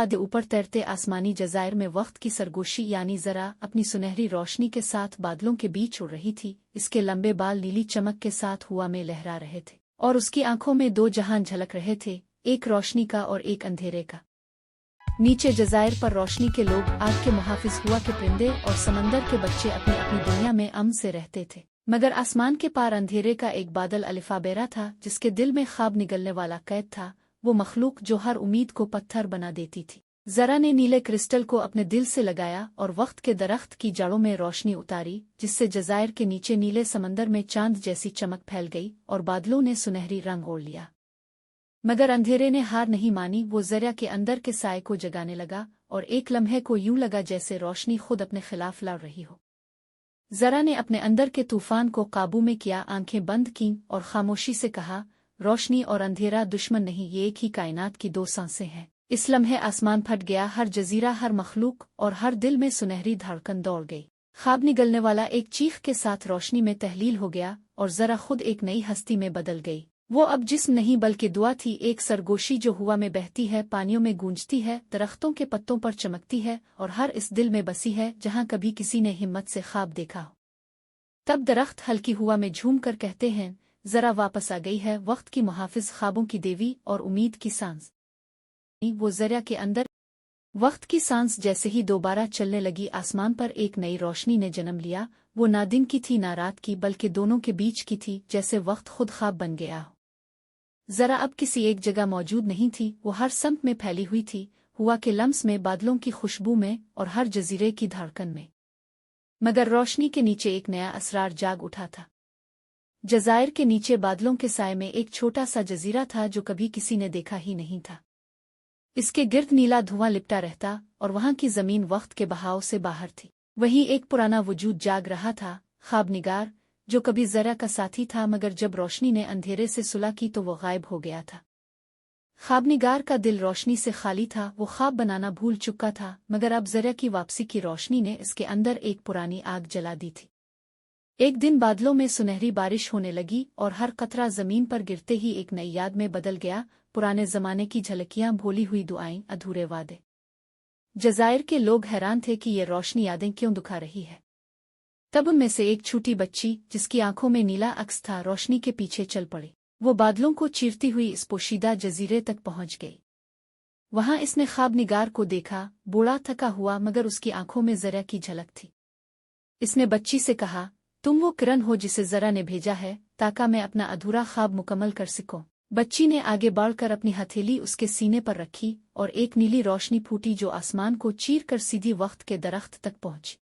आधे ऊपर तैरते आसमानी जज़ायर में वक्त की सरगोशी यानी ज़रा अपनी सुनहरी रोशनी के साथ बादलों के बीच उड़ रही थी। इसके लंबे बाल नीली चमक के साथ हवा में लहरा रहे थे और उसकी आंखों में दो जहान झलक रहे थे, एक रोशनी का और एक अंधेरे का। नीचे जज़ायर पर रोशनी के लोग, आग के मुहाफिज हुआ के परिंदे और समंदर के बच्चे अपनी अपनी दुनिया में अमन से रहते थे। मगर आसमान के पार अंधेरे का एक बादल अलिफाबेरा था, जिसके दिल में ख्वाब निगलने वाला कैद था, वो मखलूक जो हर उम्मीद को पत्थर बना देती थी। ज़रा ने नीले क्रिस्टल को अपने दिल से लगाया और वक्त के दरख्त की जड़ों में रोशनी उतारी, जिससे जज़ायर के नीचे नीले समंदर में चांद जैसी चमक फैल गई और बादलों ने सुनहरी रंग ओढ़ लिया। मगर अंधेरे ने हार नहीं मानी। वो ज़रा के अंदर के साए को जगाने लगा और एक लम्हे को यूं लगा जैसे रोशनी खुद अपने खिलाफ लड़ रही हो। ज़रा ने अपने अंदर के तूफान को काबू में किया, आंखें बंद कीं और खामोशी से कहा, रोशनी और अंधेरा दुश्मन नहीं, ये एक ही कायनात की दो सांसें हैं। इस लम्हे आसमान फट गया, हर जजीरा, हर मखलूक और हर दिल में सुनहरी धड़कन दौड़ गई। ख्वाब निगलने वाला एक चीख के साथ रोशनी में तहलील हो गया और ज़रा खुद एक नई हस्ती में बदल गई। वो अब जिस्म नहीं बल्कि दुआ थी, एक सरगोशी जो हवा में बहती है, पानियों में गूंजती है, दरख्तों के पत्तों पर चमकती है और हर इस दिल में बसी है जहाँ कभी किसी ने हिम्मत से ख्वाब देखा हो। तब दरख्त हल्की हुआ में झूम कर कहते हैं, ज़रा वापस आ गई है वक्त की मुहाफिज, ख्वाबों की देवी और उम्मीद की सांस। वो ज़रा के अंदर वक्त की सांस जैसे ही दोबारा चलने लगी, आसमान पर एक नई रोशनी ने जन्म लिया। वो ना दिन की थी ना रात की, बल्कि दोनों के बीच की थी, जैसे वक्त खुद ख्वाब बन गया हो। ज़रा अब किसी एक जगह मौजूद नहीं थी, वो हर समत में फैली हुई थी, हुआ के लम्स में, बादलों की खुशबू में और हर जजीरे की धड़कन में। मगर रोशनी के नीचे एक नया असरार जाग उठा था। जज़ायर के नीचे बादलों के साए में एक छोटा सा जजीरा था जो कभी किसी ने देखा ही नहीं था। इसके गिर्द नीला धुआं लिपटा रहता और वहां की जमीन वक्त के बहाव से बाहर थी। वहीं एक पुराना वजूद जाग रहा था, ख्वाबनिगार, जो कभी ज़रा का साथी था, मगर जब रोशनी ने अंधेरे से सुलह की तो वो गायब हो गया था। ख्वाबनिगार का दिल रोशनी से खाली था, वो ख्वाब बनाना भूल चुका था, मगर अब ज़रा की वापसी की रोशनी ने इसके अंदर एक पुरानी आग जला दी थी। एक दिन बादलों में सुनहरी बारिश होने लगी और हर कतरा जमीन पर गिरते ही एक नई याद में बदल गया, पुराने जमाने की झलकियां, भूली हुई दुआएं, अधूरे वादे। जज़ायर के लोग हैरान थे कि ये रोशनी यादें क्यों दुखा रही है। तब उनमें से एक छोटी बच्ची, जिसकी आंखों में नीला अक्स था, रोशनी के पीछे चल पड़ी। वो बादलों को चीरती हुई इस पोशीदा जजीरे तक पहुंच गई। वहां इसने ख्वाबनिगार को देखा, बूढ़ा थका हुआ, मगर उसकी आंखों में ज़रा की झलक थी। इसने बच्ची से कहा, तुम वो किरण हो जिसे ज़रा ने भेजा है, ताकि मैं अपना अधूरा ख्वाब मुकम्मल कर सकूं। बच्ची ने आगे बढ़कर अपनी हथेली उसके सीने पर रखी और एक नीली रोशनी फूटी जो आसमान को चीर कर सीधी वक्त के दरख्त तक पहुंची।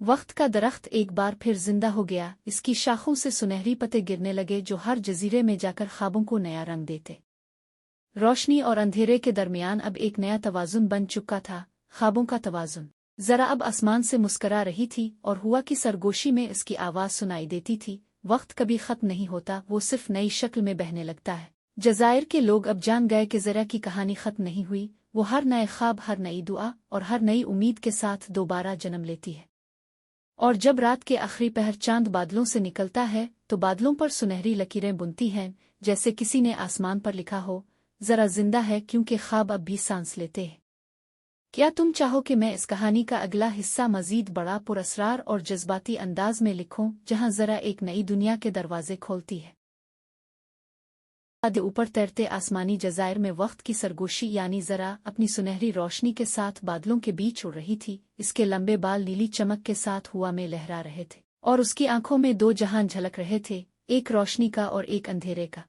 वक्त का दरख्त एक बार फिर जिंदा हो गया, इसकी शाखों से सुनहरी पत्ते गिरने लगे जो हर जजीरे में जाकर ख्वाबों को नया रंग देते। रोशनी और अंधेरे के दरमियान अब एक नया तवाजुन बन चुका था, ख्वाबों का तवाजुन। ज़रा अब आसमान से मुस्करा रही थी और हुआ की सरगोशी में इसकी आवाज़ सुनाई देती थी, वक्त कभी खत्म नहीं होता, वो सिर्फ नई शक्ल में बहने लगता है। जज़ायर के लोग अब जान गए कि ज़रा की कहानी खत्म नहीं हुई, वो हर नए ख्वाब, हर नई दुआ और हर नई उम्मीद के साथ दोबारा जन्म लेती है। और जब रात के आखिरी पहर चांद बादलों से निकलता है तो बादलों पर सुनहरी लकीरें बुनती हैं, जैसे किसी ने आसमान पर लिखा हो, ज़रा जिंदा है क्योंकि ख्वाब अब भी सांस लेते हैं। क्या तुम चाहो कि मैं इस कहानी का अगला हिस्सा मजीद बड़ा, पुरअसरार और जज्बाती अंदाज में लिखूं, जहां ज़रा एक नई दुनिया के दरवाजे खोलती है। आधे ऊपर तैरते आसमानी जज़ायर में वक्त की सरगोशी यानी ज़रा अपनी सुनहरी रोशनी के साथ बादलों के बीच उड़ रही थी। इसके लंबे बाल नीली चमक के साथ हवा में लहरा रहे थे और उसकी आंखों में दो जहान झलक रहे थे, एक रोशनी का और एक अंधेरे का।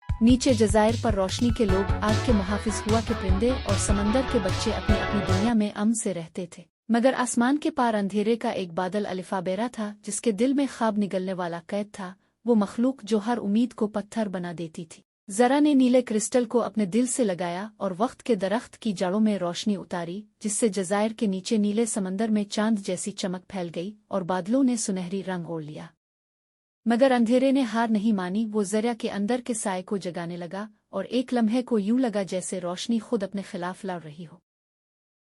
नीचे जज़ायर पर रोशनी के लोग, आग के मुहाफिज हुआ के परिंदे और समंदर के बच्चे अपनी अपनी दुनिया में अमन से रहते थे। मगर आसमान के पार अंधेरे का एक बादल अलिफाबेरा था, जिसके दिल में ख्वाब निगलने वाला कैद था, वो मखलूक जो हर उम्मीद को पत्थर बना देती थी। ज़रा ने नीले क्रिस्टल को अपने दिल से लगाया और वक्त के दरख्त की जड़ों में रोशनी उतारी, जिससे जज़ायर के नीचे नीले समंदर में चांद जैसी चमक फैल गई और बादलों ने सुनहरी रंग ओढ़ लिया। मगर अंधेरे ने हार नहीं मानी, वो ज़रा के अंदर के साए को जगाने लगा और एक लम्हे को यूं लगा जैसे रोशनी खुद अपने खिलाफ लड़ रही हो।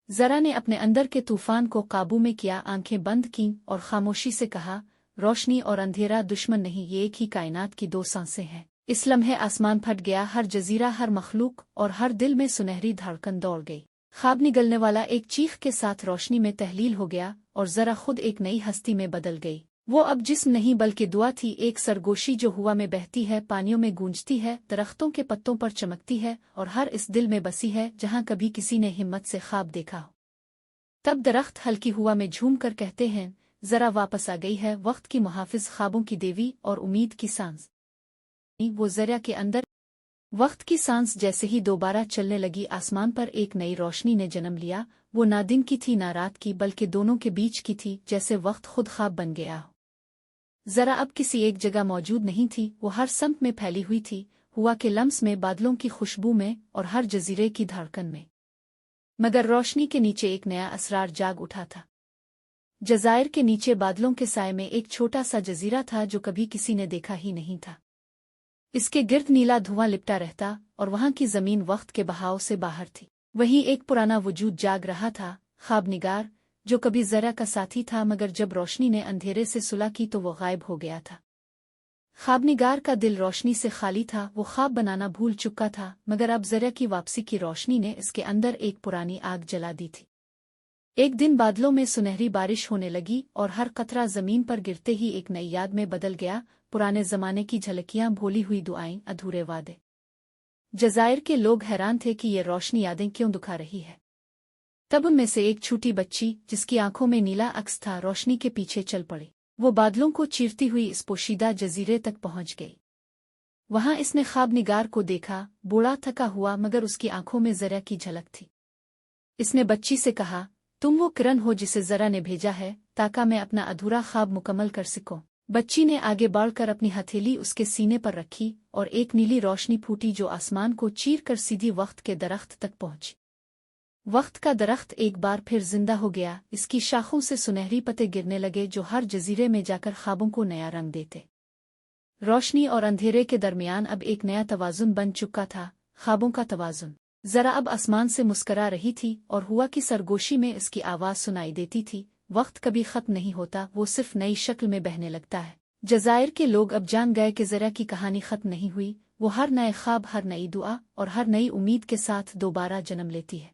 ज़रा ने अपने अंदर के तूफान को काबू में किया, आंखें बंद कीं और खामोशी से कहा, रोशनी और अंधेरा दुश्मन नहीं, ये एक ही कायनात की दो सांसें हैं। इस लम्हे आसमान फट गया, हर जजीरा, हर मखलूक और हर दिल में सुनहरी धड़कन दौड़ गई। ख्वाब निगलने वाला एक चीख के साथ रोशनी में तहलील हो गया और जरा खुद एक नई हस्ती में बदल गई। वो अब जिस्म नहीं बल्कि दुआ थी, एक सरगोशी जो हुआ में बहती है, पानियों में गूंजती है, दरख्तों के पत्तों पर चमकती है और हर इस दिल में बसी है जहाँ कभी किसी ने हिम्मत से ख्वाब देखा हो। तब दरख्त हल्की हुआ में झूम कर कहते हैं, जरा वापस आ गई है वक्त की मुहाफिज, ख्वाबों की देवी और उम्मीद की सांस। वो जरा के अंदर वक्त की सांस जैसे ही दोबारा चलने लगी, आसमान पर एक नई रोशनी ने जन्म लिया। वो ना दिन की थी ना रात की, बल्कि दोनों के बीच की थी, जैसे वक्त खुद ख्वाब बन गया हो। जरा अब किसी एक जगह मौजूद नहीं थी, वो हर सम्त में फैली हुई थी, हुआ के लम्स में, बादलों की खुशबू में और हर जजीरे की धड़कन में। मगर रोशनी के नीचे एक नया असरार जाग उठा था। जज़ायर के नीचे बादलों के साए में एक छोटा सा जजीरा था जो कभी किसी ने देखा ही नहीं था। इसके गिर्द नीला धुआं लिपटा रहता और वहां की जमीन वक्त के बहाव से बाहर थी। वहीं एक पुराना वजूद जाग रहा था, ख्वाबनिगार, जो कभी जरा का साथी था, मगर जब रोशनी ने अंधेरे से सुलह की तो वो गायब हो गया था। ख्वाबनिगार का दिल रोशनी से खाली था, वो ख्वाब बनाना भूल चुका था, मगर अब जरा की वापसी की रोशनी ने इसके अंदर एक पुरानी आग जला दी थी। एक दिन बादलों में सुनहरी बारिश होने लगी और हर कतरा जमीन पर गिरते ही एक नई याद में बदल गया, पुराने जमाने की झलकियां, भूली हुई दुआएं, अधूरे वादे। जज़ायर के लोग हैरान थे कि ये रोशनी यादें क्यों दुखा रही है। तब उनमें से एक छोटी बच्ची, जिसकी आंखों में नीला अक्स था, रोशनी के पीछे चल पड़ी। वो बादलों को चीरती हुई इस पोशीदा जजीरे तक पहुंच गई। वहां इसने ख्वाबनिगार को देखा, बूढ़ा थका हुआ, मगर उसकी आंखों में जरा की झलक थी। इसने बच्ची से कहा, तुम वो किरण हो जिसे जरा ने भेजा है, ताकि मैं अपना अधूरा ख्वाब मुकम्मल कर सकूं। बच्ची ने आगे बढ़कर अपनी हथेली उसके सीने पर रखी और एक नीली रोशनी फूटी जो आसमान को चीर कर सीधी वक्त के दरख्त तक पहुंची। वक्त का दरख्त एक बार फिर जिंदा हो गया, इसकी शाखों से सुनहरी पत्ते गिरने लगे जो हर जजीरे में जाकर ख्वाबों को नया रंग देते। रोशनी और अंधेरे के दरमियान अब एक नया तवाजुन बन चुका था, ख्वाबों का तवाजुन। जरा अब आसमान से मुस्करा रही थी और हुआ की सरगोशी में इसकी आवाज सुनाई देती थी, वक्त कभी खत्म नहीं होता, वो सिर्फ नई शक्ल में बहने लगता है। जज़ायर के लोग अब जान गए कि जरा की कहानी खत्म नहीं हुई, वो हर नए ख्वाब, हर नई दुआ और हर नई उम्मीद के साथ दोबारा जन्म लेती है।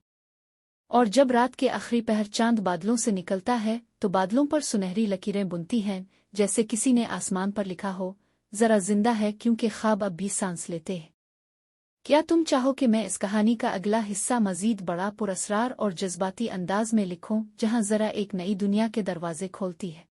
और जब रात के आखिरी पहर चांद बादलों से निकलता है तो बादलों पर सुनहरी लकीरें बुनती हैं, जैसे किसी ने आसमान पर लिखा हो, जरा जिंदा है क्योंकि ख्वाब अब भी सांस लेते हैं। क्या तुम चाहो कि मैं इस कहानी का अगला हिस्सा मजीद बड़ा, पुरअसरार और जज्बाती अंदाज में लिखूं, जहां जरा एक नई दुनिया के दरवाजे खोलती है।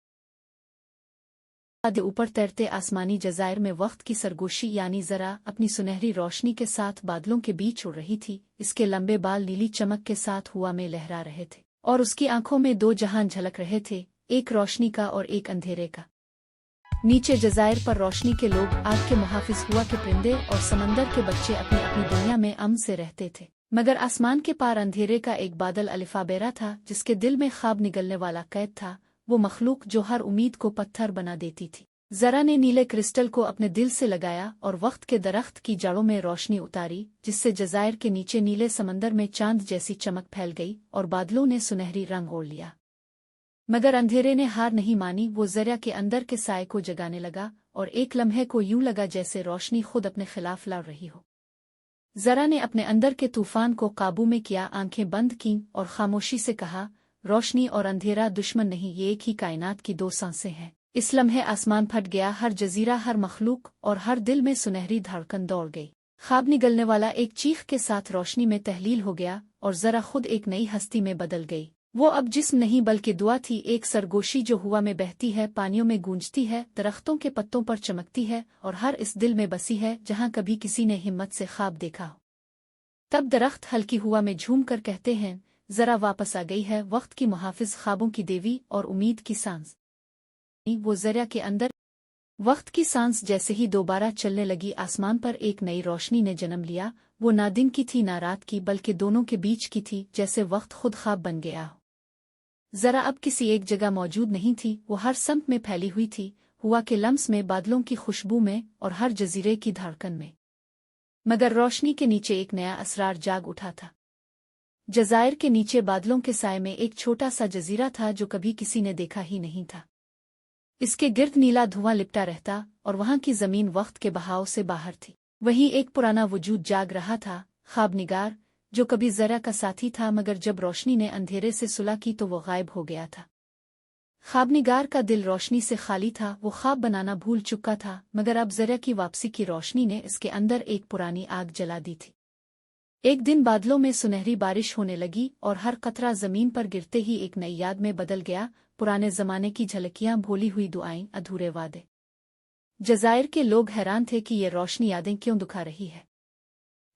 ऊपर तैरते आसमानी जज़ायर में वक्त की सरगोशी यानी जरा अपनी सुनहरी रोशनी के साथ बादलों के बीच उड़ रही थी। इसके लंबे बाल नीली चमक के साथ हुआ में लहरा रहे थे और उसकी आंखों में दो जहान झलक रहे थे, एक रोशनी का और एक अंधेरे का। नीचे जज़ायर पर रोशनी के लोग, आग के मुहाफिज, हुआ के परिंदे और समंदर के बच्चे अपनी अपनी दुनिया में अमन से रहते थे। मगर आसमान के पार अंधेरे का एक बादल अलिफाबेरा था, जिसके दिल में ख्वाब निगलने वाला कैद था, वो मखलूक जो हर उम्मीद को पत्थर बना देती थी। जरा ने नीले क्रिस्टल को अपने दिल से लगाया और वक्त के दरख्त की जड़ों में रोशनी उतारी, जिससे जज़ायर के नीचे नीले समंदर में चांद जैसी चमक फैल गई और बादलों ने सुनहरी रंग ओढ़ लिया। मगर अंधेरे ने हार नहीं मानी, वो जरा के अंदर के साए को जगाने लगा और एक लम्हे को यूं लगा जैसे रोशनी खुद अपने खिलाफ लड़ रही हो। जरा ने अपने अंदर के तूफान को काबू में किया, आंखें बंद की और खामोशी से कहा, रोशनी और अंधेरा दुश्मन नहीं, ये एक ही कायनात की दो सांसें हैं। इस लम्हे आसमान फट गया, हर जजीरा, हर मखलूक और हर दिल में सुनहरी धड़कन दौड़ गई। ख्वाब निगलने वाला एक चीख के साथ रोशनी में तहलील हो गया और जरा खुद एक नई हस्ती में बदल गई। वो अब जिस्म नहीं बल्कि दुआ थी, एक सरगोशी जो हुआ में बहती है, पानियों में गूंजती है, दरख्तों के पत्तों पर चमकती है और हर इस दिल में बसी है जहां कभी किसी ने हिम्मत से ख्वाब देखा हो। तब दरख्त हल्की हुआ में झूम कर कहते हैं, जरा वापस आ गई है वक्त की मुहाफिज, ख्वाबों की देवी और उम्मीद की सांस। वो जरा के अंदर वक्त की सांस जैसे ही दोबारा चलने लगी, आसमान पर एक नई रोशनी ने जन्म लिया। वो ना दिन की थी ना रात की, बल्कि दोनों के बीच की थी, जैसे वक्त खुद ख्वाब बन गया हो। जरा अब किसी एक जगह मौजूद नहीं थी, वो हर सम्त में फैली हुई थी, हुआ के लम्स में, बादलों की खुशबू में और हर जजीरे की धड़कन में। मगर रोशनी के नीचे एक नया असरार जाग उठा था। जज़ायर के नीचे बादलों के साए में एक छोटा सा जजीरा था जो कभी किसी ने देखा ही नहीं था। इसके गिर्द नीला धुआं लिपटा रहता और वहां की जमीन वक्त के बहाव से बाहर थी। वहीं एक पुराना वजूद जाग रहा था, ख्वाबनिगार, जो कभी जरा का साथी था, मगर जब रोशनी ने अंधेरे से सुलह की तो वो गायब हो गया था। ख्वाबनिगार का दिल रोशनी से खाली था, वो ख्वाब बनाना भूल चुका था, मगर अब जरा की वापसी की रोशनी ने इसके अंदर एक पुरानी आग जला दी थी। एक दिन बादलों में सुनहरी बारिश होने लगी और हर कतरा जमीन पर गिरते ही एक नई याद में बदल गया। पुराने जमाने की झलकियां, भूली हुई दुआएं, अधूरे वादे। जजायर के लोग हैरान थे कि ये रोशनी यादें क्यों दुखा रही है।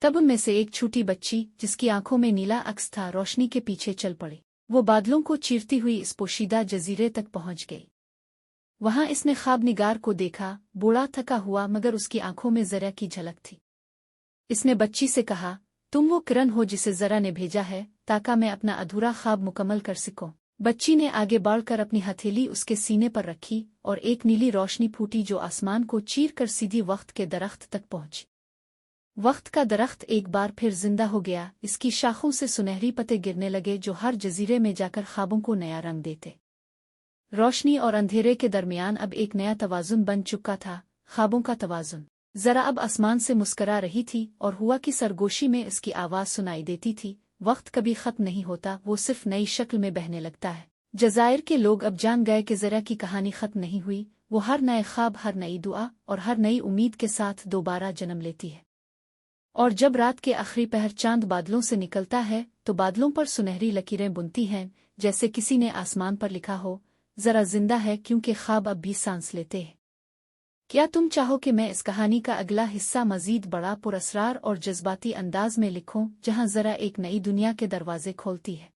तब उनमें से एक छोटी बच्ची, जिसकी आंखों में नीला अक्स था, रोशनी के पीछे चल पड़ी। वो बादलों को चीरती हुई इस पोशीदा जजीरे तक पहुंच गई। वहां इसने ख्वाबनिगार को देखा, बूढ़ा थका हुआ, मगर उसकी आंखों में जरा की झलक थी। इसने बच्ची से कहा, तुम वो किरण हो जिसे जरा ने भेजा है, ताकि मैं अपना अधूरा ख्वाब मुकम्मल कर सकूं। बच्ची ने आगे बढ़कर अपनी हथेली उसके सीने पर रखी और एक नीली रोशनी फूटी जो आसमान को चीर कर सीधी वक्त के दरख्त तक पहुंची। वक्त का दरख्त एक बार फिर जिंदा हो गया। इसकी शाखों से सुनहरी पत्ते गिरने लगे जो हर जजीरे में जाकर ख्वाबों को नया रंग देते। रोशनी और अंधेरे के दरमियान अब एक नया तवाजुन बन चुका था, ख्वाबों का तवाजुन। जरा अब आसमान से मुस्करा रही थी और हुआ की सरगोशी में इसकी आवाज सुनाई देती थी। वक्त कभी खत्म नहीं होता, वो सिर्फ नई शक्ल में बहने लगता है। जजायर के लोग अब जान गए कि जरा की कहानी खत्म नहीं हुई। वो हर नए ख्वाब, हर नई दुआ और हर नई उम्मीद के साथ दोबारा जन्म लेती है। और जब रात के आखिरी पहर चांद बादलों से निकलता है तो बादलों पर सुनहरी लकीरें बुनती हैं, जैसे किसी ने आसमान पर लिखा हो, जरा जिंदा है क्योंकि ख्वाब अब भी सांस लेते हैं। क्या तुम चाहो कि मैं इस कहानी का अगला हिस्सा मजीद बड़ा पुरअसरार और जज्बाती अंदाज में लिखूं, जहां जरा एक नई दुनिया के दरवाजे खोलती है।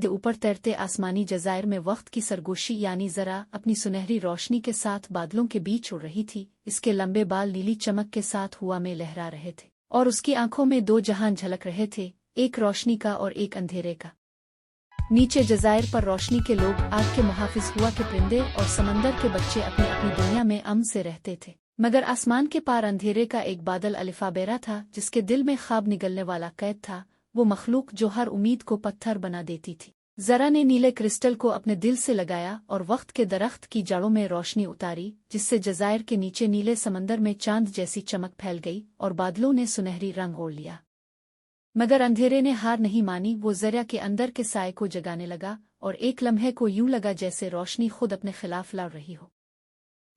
ऊपर तैरते आसमानी जजायर में वक्त की सरगोशी यानी जरा अपनी सुनहरी रोशनी के साथ बादलों के बीच उड़ रही थी। इसके लंबे बाल नीली चमक के साथ हुआ में लहरा रहे थे और उसकी आंखों में दो जहान झलक रहे थे, एक रोशनी का और एक अंधेरे का। नीचे जजायर पर रोशनी के लोग, आग के मुहाफिज हुआ के परिंदे और समंदर के बच्चे अपनी अपनी दुनिया में अमन से रहते थे। मगर आसमान के पार अंधेरे का एक बादल अलिफाबेरा था, जिसके दिल में ख्वाब निगलने वाला कैद था। वो मखलूक जो हर उम्मीद को पत्थर बना देती थी। जरा ने नीले क्रिस्टल को अपने दिल से लगाया और वक्त के दरख्त की जड़ों में रोशनी उतारी, जिससे जजायर के नीचे नीले समंदर में चांद जैसी चमक फैल गई और बादलों ने सुनहरी रंग ओढ़ लिया। मगर अंधेरे ने हार नहीं मानी। वो जरा के अंदर के साए को जगाने लगा और एक लम्हे को यूं लगा जैसे रोशनी खुद अपने खिलाफ लड़ रही हो।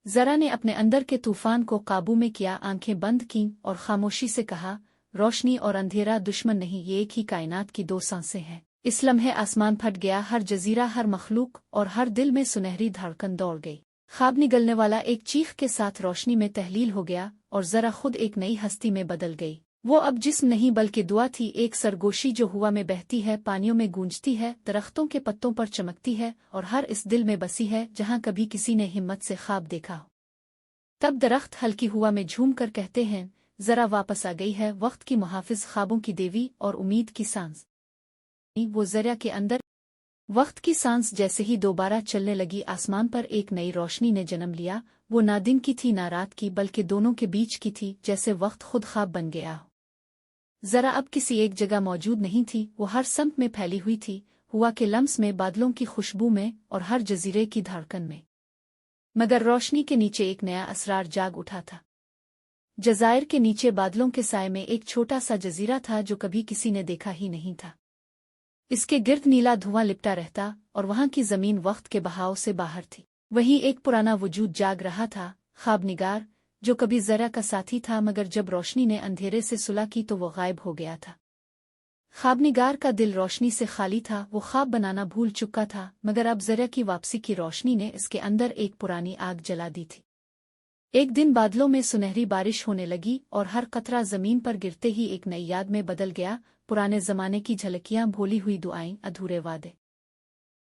जरा ने अपने अंदर के तूफान को काबू में किया, आंखें बंद की और खामोशी से कहा, रोशनी और अंधेरा दुश्मन नहीं, ये एक ही कायनात की दो सांसें हैं। इस लम्हे आसमान फट गया, हर जजीरा, हर मखलूक और हर दिल में सुनहरी धड़कन दौड़ गई। ख्वाब निगलने वाला एक चीख के साथ रोशनी में तहलील हो गया और जरा खुद एक नई हस्ती में बदल गई। वो अब जिस्म नहीं बल्कि दुआ थी, एक सरगोशी जो हुआ में बहती है, पानियों में गूंजती है, दरख्तों के पत्तों पर चमकती है और हर इस दिल में बसी है जहां कभी किसी ने हिम्मत से ख्वाब देखा हो। तब दरख्त हल्की हुआ में झूम कर कहते हैं, जरा वापस आ गई है, वक्त की मुहाफिज, ख्वाबों की देवी और उम्मीद की सांस। वो जरा के अंदर वक्त की सांस जैसे ही दोबारा चलने लगी, आसमान पर एक नई रोशनी ने जन्म लिया। वो ना दिन की थी ना रात की, बल्कि दोनों के बीच की थी, जैसे वक्त खुद ख्वाब बन गया हो। जरा अब किसी एक जगह मौजूद नहीं थी, वो हर सम्त में फैली हुई थी, हुआ के लम्स में, बादलों की खुशबू में और हर जजीरे की धड़कन में। मगर रोशनी के नीचे एक नया असरार जाग उठा था। जजायर के नीचे बादलों के साए में एक छोटा सा जजीरा था जो कभी किसी ने देखा ही नहीं था। इसके गिर्द नीला धुआं लिपटा रहता और वहां की जमीन वक्त के बहाव से बाहर थी। वहीं एक पुराना वजूद जाग रहा था, ख्वाबनिगार, जो कभी जरा का साथी था, मगर जब रोशनी ने अंधेरे से सुलह की तो वो गायब हो गया था। ख्वाबनिगार का दिल रोशनी से खाली था, वो ख्वाब बनाना भूल चुका था, मगर अब जरा की वापसी की रोशनी ने इसके अंदर एक पुरानी आग जला दी थी। एक दिन बादलों में सुनहरी बारिश होने लगी और हर कतरा जमीन पर गिरते ही एक नई याद में बदल गया। पुराने जमाने की झलकियां, भूली हुई दुआएं, अधूरे वादे।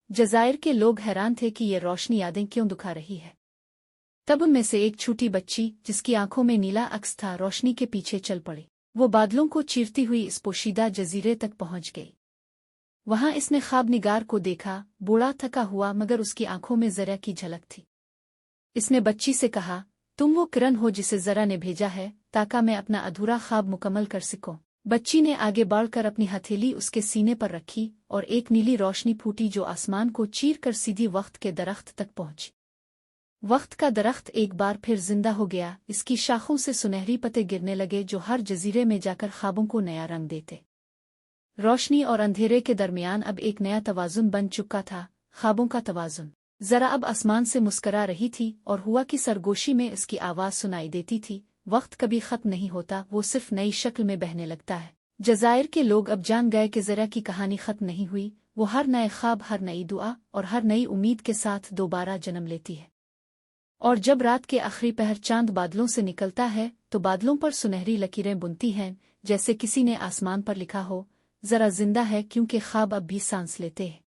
जजायर के लोग हैरान थे कि ये रोशनी यादें क्यों दुखा रही है। तब उनमें से एक छोटी बच्ची, जिसकी आंखों में नीला अक्स था, रोशनी के पीछे चल पड़ी। वो बादलों को चीरती हुई इस पोशीदा जजीरे तक पहुंच गई। वहां इसने ख्वाबनिगार को देखा, बूढ़ा थका हुआ, मगर उसकी आंखों में जरा की झलक थी। इसने बच्ची से कहा, तुम वो किरण हो जिसे जरा ने भेजा है, ताकि मैं अपना अधूरा ख्वाब मुकम्मल कर सकूं। बच्ची ने आगे बढ़कर अपनी हथेली उसके सीने पर रखी और एक नीली रोशनी फूटी जो आसमान को चीर कर सीधी वक्त के दरख्त तक पहुंची। वक्त का दरख्त एक बार फिर जिंदा हो गया। इसकी शाखों से सुनहरी पत्ते गिरने लगे जो हर जजीरे में जाकर ख्वाबों को नया रंग देते। रोशनी और अंधेरे के दरमियान अब एक नया तवाजुन बन चुका था, ख्वाबों का तवाजुन। जरा अब आसमान से मुस्करा रही थी और हुआ की सरगोशी में इसकी आवाज सुनाई देती थी। वक्त कभी खत्म नहीं होता, वो सिर्फ नई शक्ल में बहने लगता है। जजायर के लोग अब जान गए कि जरा की कहानी खत्म नहीं हुई। वो हर नए ख्वाब, हर नई दुआ और हर नई उम्मीद के साथ दोबारा जन्म लेती है। और जब रात के आखिरी पहर चांद बादलों से निकलता है तो बादलों पर सुनहरी लकीरें बुनती हैं, जैसे किसी ने आसमान पर लिखा हो, जरा जिंदा है क्योंकि ख्वाब अब भी सांस लेते हैं।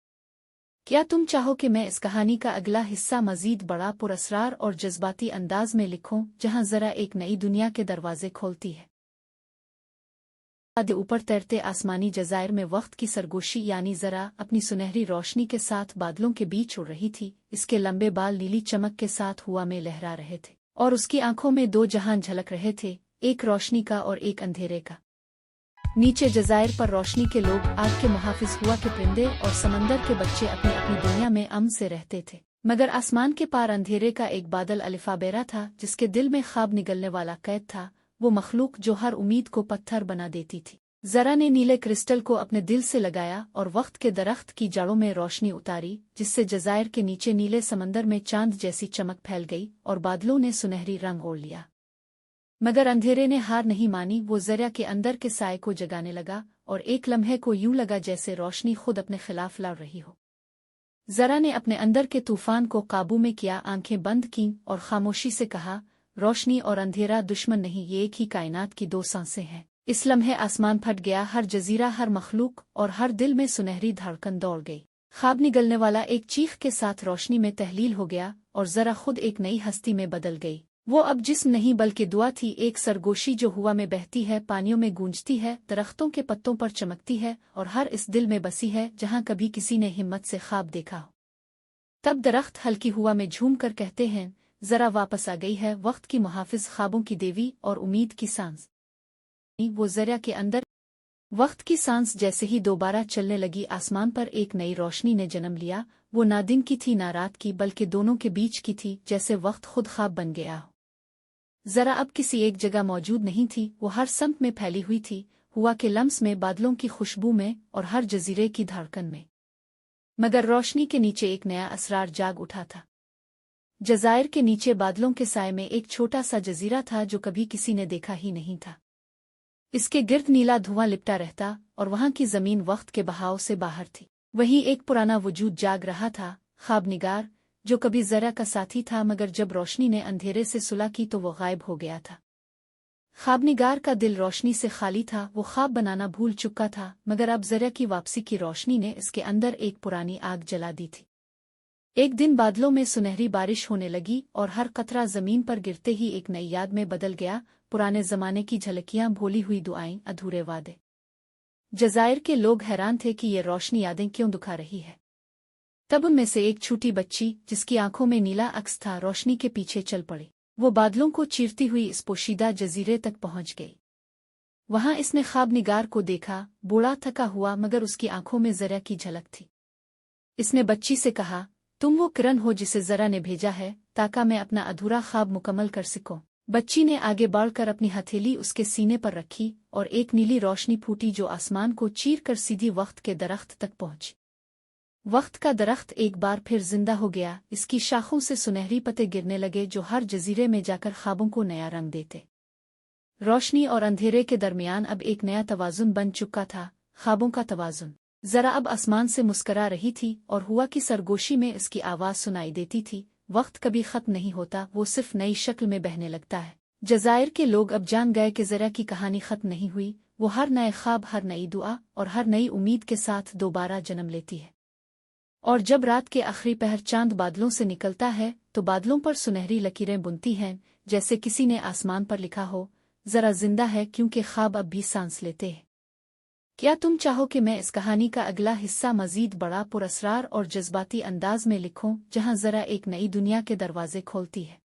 क्या तुम चाहो कि मैं इस कहानी का अगला हिस्सा मजीद बड़ा पुरअसरार और जज्बाती अंदाज में लिखूं, जहां जरा एक नई दुनिया के दरवाजे खोलती है। ऊपर तैरते आसमानी जजायर में वक्त की सरगोशी यानी जरा अपनी सुनहरी रोशनी के साथ बादलों के बीच उड़ रही थी। इसके लंबे बाल नीली चमक के साथ हुआ में लहरा रहे थे और उसकी आंखों में दो जहान झलक रहे थे, एक रोशनी का और एक अंधेरे का। नीचे जजायर पर रोशनी के लोग, आग के मुहाफिज हुआ के परिंदे और समंदर के बच्चे अपनी अपनी दुनिया में अमन से रहते थे। मगर आसमान के पार अंधेरे का एक बादल अलिफाबेरा था, जिसके दिल में ख्वाब निगलने वाला कैद था। वो मखलूक जो हर उम्मीद को पत्थर बना देती थी। जरा ने नीले क्रिस्टल को अपने दिल से लगाया और वक्त के दरख्त की जड़ों में रोशनी उतारी, जिससे जजायर के नीचे नीले समंदर में चांद जैसी चमक फैल गई और बादलों ने सुनहरी रंग ओढ़ लिया। मगर अंधेरे ने हार नहीं मानी। वो जरा के अंदर के साए को जगाने लगा और एक लम्हे को यूं लगा जैसे रोशनी खुद अपने खिलाफ लड़ रही हो। जरा ने अपने अंदर के तूफान को काबू में किया, आंखें बंद कीं और खामोशी से कहा, रोशनी और अंधेरा दुश्मन नहीं, ये एक ही कायनात की दो सांसें हैं। इस लम्हे आसमान फट गया, हर जजीरा, हर मखलूक और हर दिल में सुनहरी धड़कन दौड़ गई। ख्वाब निगलने वाला एक चीख के साथ रोशनी में तहलील हो गया और जरा खुद एक नई हस्ती में बदल गई। वो अब जिस्म नहीं बल्कि दुआ थी, एक सरगोशी जो हुआ में बहती है, पानियों में गूंजती है, दरख्तों के पत्तों पर चमकती है और हर इस दिल में बसी है जहां कभी किसी ने हिम्मत से ख्वाब देखा हो। तब दरख्त हल्की हुआ में झूम कर कहते हैं, जरा वापस आ गई है, वक्त की मुहाफिज, ख्वाबों की देवी और उम्मीद की सांस। वो जरा के अंदर वक्त की सांस जैसे ही दोबारा चलने लगी, आसमान पर एक नई रोशनी ने जन्म लिया। वो ना दिन की थी ना रात की, बल्कि दोनों के बीच की थी, जैसे वक्त खुद ख्वाब बन गया हो। जरा अब किसी एक जगह मौजूद नहीं थी, वो हर सम्त में फैली हुई थी, हुआ के लम्स में, बादलों की खुशबू में और हर जजीरे की धड़कन में। मगर रोशनी के नीचे एक नया असरार जाग उठा था। जजायर के नीचे बादलों के साए में एक छोटा सा जजीरा था जो कभी किसी ने देखा ही नहीं था। इसके गिर्द नीला धुआं लिपटा रहता और वहां की जमीन वक्त के बहाव से बाहर थी। वहीं एक पुराना वजूद जाग रहा था, ख्वाबनिगार, जो कभी जरा का साथी था, मगर जब रोशनी ने अंधेरे से सुलह की तो वो गायब हो गया था। ख्वाबनिगार का दिल रोशनी से खाली था, वो ख्वाब बनाना भूल चुका था, मगर अब जरा की वापसी की रोशनी ने इसके अंदर एक पुरानी आग जला दी थी। एक दिन बादलों में सुनहरी बारिश होने लगी और हर कतरा जमीन पर गिरते ही एक नई याद में बदल गया, पुराने जमाने की झलकियां, भूली हुई दुआएं, अधूरे वादे। जजायर के लोग हैरान थे कि ये रोशनी यादें क्यों दुखा रही है। तब उनमें से एक छोटी बच्ची, जिसकी आंखों में नीला अक्स था, रोशनी के पीछे चल पड़ी। वो बादलों को चीरती हुई इस पोशीदा जजीरे तक पहुंच गई। वहां इसने ख्वाबनिगार को देखा, बूढ़ा थका हुआ, मगर उसकी आंखों में जरा की झलक थी। इसने बच्ची से कहा, तुम वो किरण हो जिसे जरा ने भेजा है, ताकि मैं अपना अधूरा ख्वाब मुकम्मल कर सकूं। बच्ची ने आगे बढ़कर अपनी हथेली उसके सीने पर रखी और एक नीली रोशनी फूटी जो आसमान को चीर कर सीधी वक्त के दरख्त तक पहुंची। वक्त का दरख्त एक बार फिर जिंदा हो गया। इसकी शाखों से सुनहरी पत्ते गिरने लगे जो हर जजीरे में जाकर ख्वाबों को नया रंग देते। रोशनी और अंधेरे के दरमियान अब एक नया तवाजुन बन चुका था, ख्वाबों का तवाजुन। जरा अब आसमान से मुस्करा रही थी और हुआ की सरगोशी में इसकी आवाज सुनाई देती थी, वक्त कभी खत्म नहीं होता, वो सिर्फ नई शक्ल में बहने लगता है। जजायर के लोग अब जान गए कि जरा की कहानी खत्म नहीं हुई, वो हर नए ख्वाब, हर नई दुआ और हर नई उम्मीद के साथ दोबारा जन्म लेती है। और जब रात के आखिरी पहर चांद बादलों से निकलता है तो बादलों पर सुनहरी लकीरें बुनती हैं, जैसे किसी ने आसमान पर लिखा हो, जरा जिंदा है क्योंकि ख्वाब अब भी सांस लेते हैं। क्या तुम चाहो कि मैं इस कहानी का अगला हिस्सा मजीद बड़ा पुरअसरार और जज्बाती अंदाज में लिखूं, जहां जरा एक नई दुनिया के दरवाजे खोलती है।